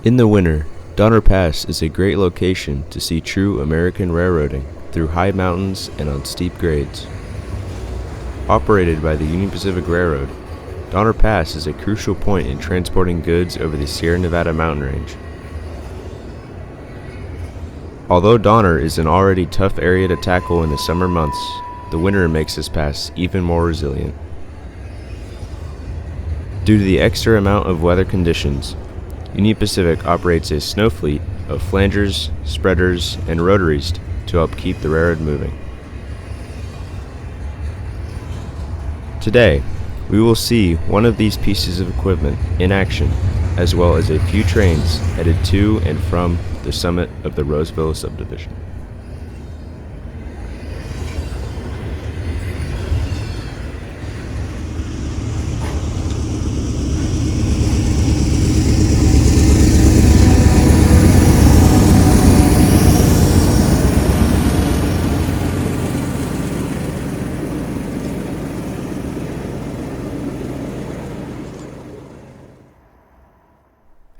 In the winter, Donner Pass is a great location to see true American railroading through high mountains and on steep grades. Operated by the Union Pacific Railroad, Donner Pass is a crucial point in transporting goods over the Sierra Nevada mountain range. Although Donner is an already tough area to tackle in the summer months, the winter makes this pass even more resilient. Due to the extra amount of weather conditions, Union Pacific operates a snow fleet of flangers, spreaders, and rotaries to help keep the railroad moving. Today, we will see one of these pieces of equipment in action, as well as a few trains headed to and from the summit of the Roseville Subdivision.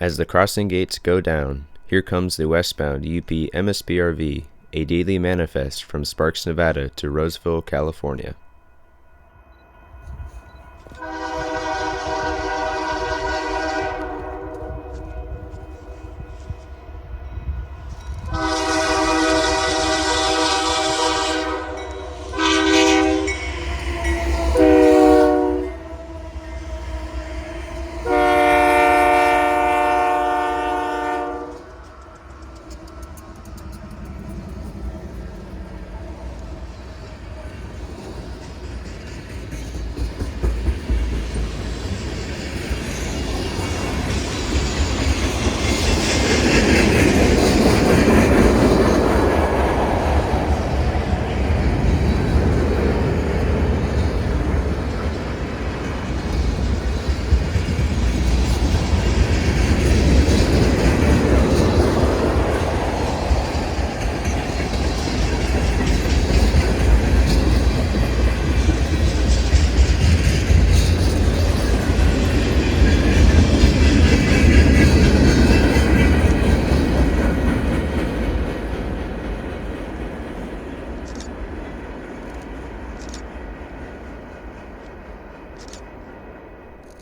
As the crossing gates go down, here comes the westbound UP MSPRV, a daily manifest from Sparks, Nevada to Roseville, California.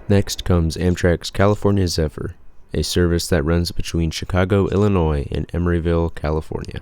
Next comes Amtrak's California Zephyr, a service that runs between Chicago, Illinois and Emeryville, California.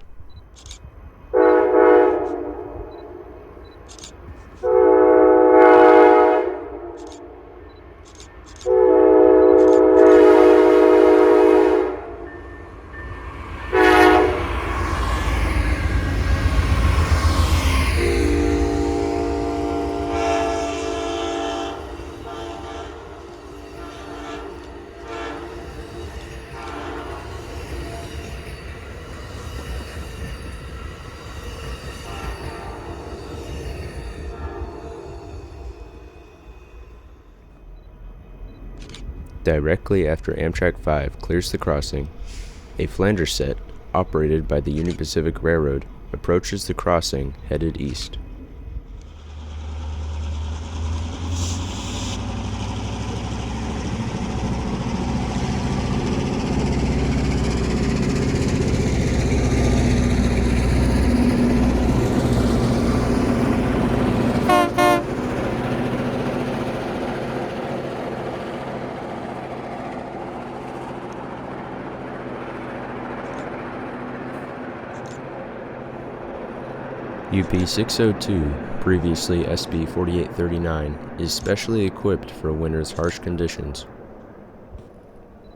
Directly after Amtrak 5 clears the crossing, a flanger set, operated by the Union Pacific Railroad, approaches the crossing headed east. UP 602, previously SB 4839, is specially equipped for winter's harsh conditions.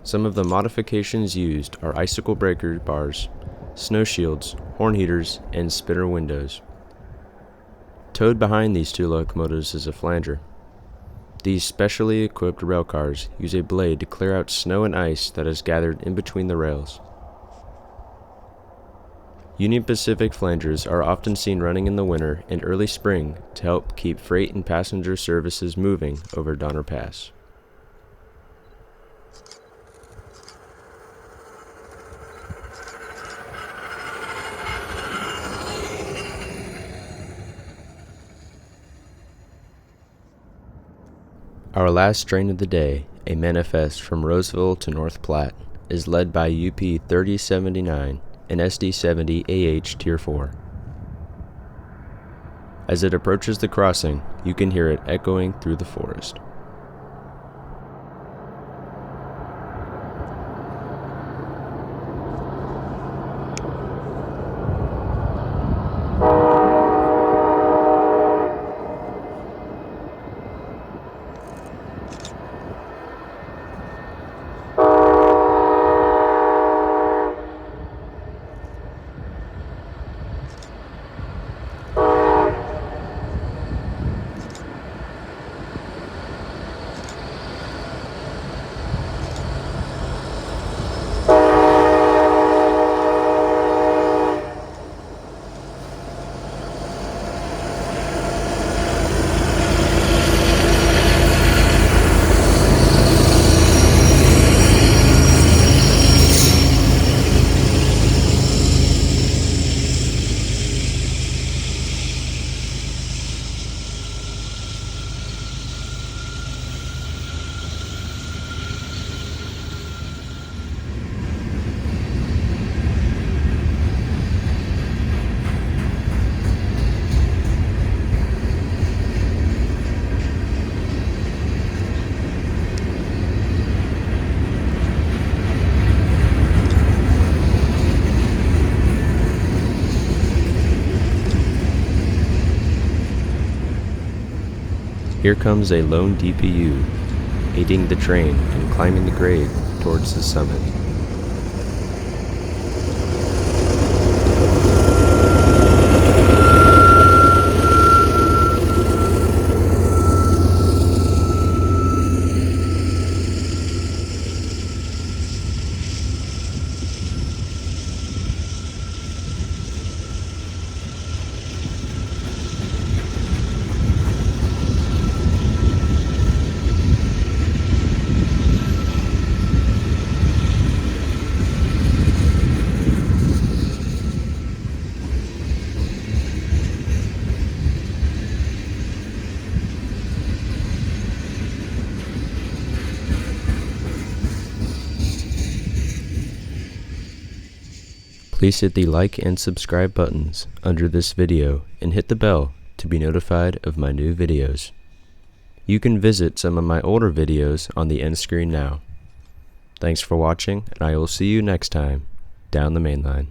Some of the modifications used are icicle breaker bars, snow shields, horn heaters, and spinner windows. Towed behind these two locomotives is a flanger. These specially equipped railcars use a blade to clear out snow and ice that is gathered in between the rails. Union Pacific flangers are often seen running in the winter and early spring to help keep freight and passenger services moving over Donner Pass. Our last train of the day, a manifest from Roseville to North Platte, is led by UP 3079 and SD 70 AH Tier 4. As it approaches the crossing, you can hear it echoing through the forest. Here comes a lone DPU, aiding the train in climbing the grade towards the summit. Please hit the like and subscribe buttons under this video and hit the bell to be notified of my new videos. You can visit some of my older videos on the end screen now. Thanks for watching, and I will see you next time down the main line.